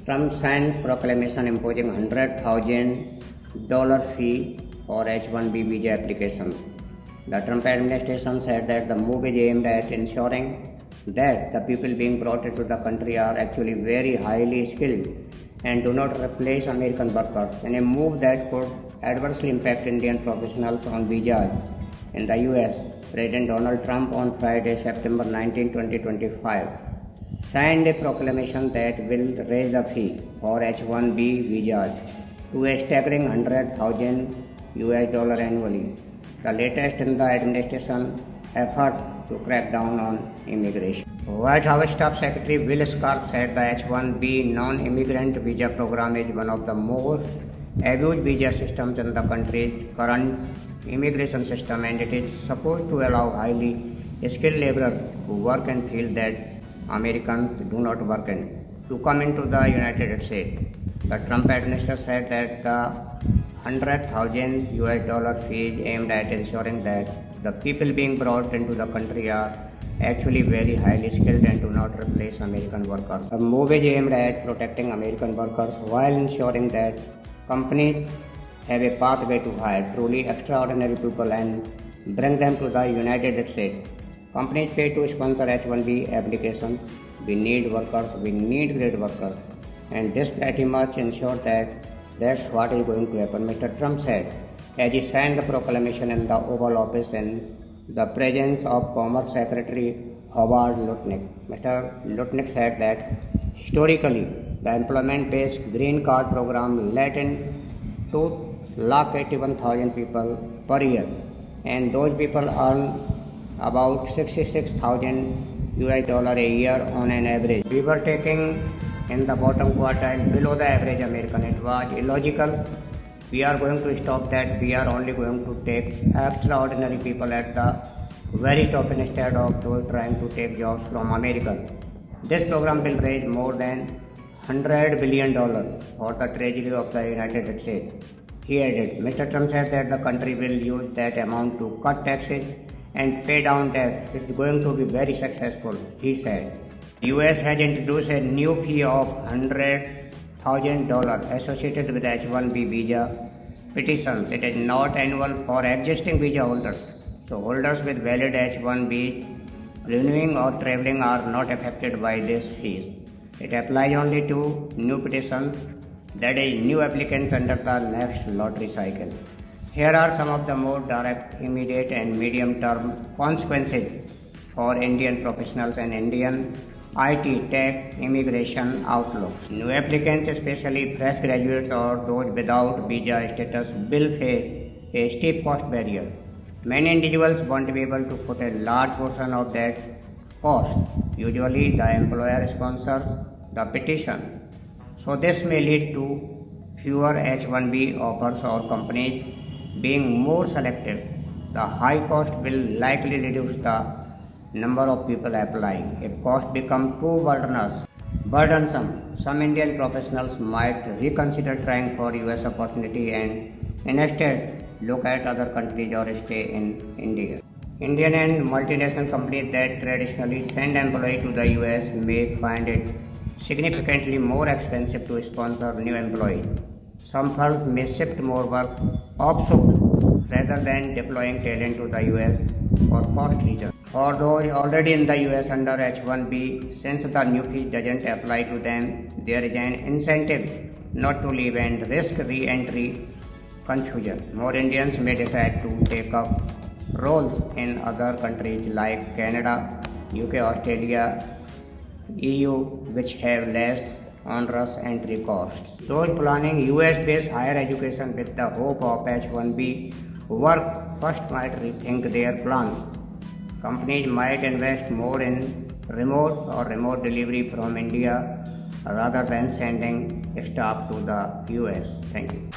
Trump signs proclamation imposing $100,000 fee for H-1B visa application. The Trump administration said that the move is aimed at ensuring that the people being brought into the country are actually very highly skilled and do not replace American workers, in a move that could adversely impact Indian professionals on visas in the US. President Donald Trump on Friday, September 19, 2025, signed a proclamation that will raise the fee for H-1B visas to a staggering $100,000 annually, the latest in the administration effort to crack down on immigration. White House Staff Secretary Will Scott said the H-1B non-immigrant visa program is one of the most abused visa systems in the country's current immigration system, and it is supposed to allow highly skilled laborers who work in fields that Americans do not work in to come into the United States. The Trump administration said that the $100,000 fee is aimed at ensuring that the people being brought into the country are actually very highly skilled and do not replace American workers. The move is aimed at protecting American workers while ensuring that companies have a pathway to hire truly extraordinary people and bring them to the United States. Companies pay to sponsor H-1B applications. We need workers, we need great workers, and this pretty much ensures that that's what is going to happen, Mr. Trump said as he signed the proclamation in the Oval Office in the presence of Commerce Secretary Howard Lutnick. Mr. Lutnick said that historically the employment-based green card program let in 281,000 people per year, and those people earn about $66,000 a year on an average. We were taking in the bottom quartile below the average American. It was illogical. We are going to stop that. We are only going to take extraordinary people at the very top instead of those trying to take jobs from Americans. This program will raise more than $100 billion for the treasury of the United States. He added, Mr. Trump said that the country will use that amount to cut taxes and pay down debt. It's going to be very successful, he said. The US has introduced a new fee of $100,000 associated with H-1B visa petitions. It is not annual for existing visa holders. So holders with valid H-1B renewing or traveling are not affected by this fees. It applies only to new petitions, that is, new applicants under the next lottery cycle. Here are some of the more direct, immediate and medium-term consequences for Indian professionals and Indian IT, tech, immigration outlooks. New applicants, especially fresh graduates or those without visa status, will face a steep cost barrier. Many individuals won't be able to put a large portion of that cost. Usually, the employer sponsors the petition. So this may lead to fewer H-1B offers or companies being more selective. The high cost will likely reduce the number of people applying. If cost becomes too burdensome, some Indian professionals might reconsider trying for US opportunity and instead look at other countries or stay in India. Indian and multinational companies that traditionally send employees to the US may find it significantly more expensive to sponsor new employees. Some firms may shift more work offshore rather than deploying talent to the US for cost reasons. For those already in the US under H-1B, since the new fee doesn't apply to them, there is an incentive not to leave and risk re-entry confusion. More Indians may decide to take up roles in other countries like Canada, UK, Australia, EU, which have less onerous entry costs. Those planning US-based higher education with the hope of H-1B work first might rethink their plans. Companies might invest more in remote delivery from India rather than sending staff to the US. Thank you.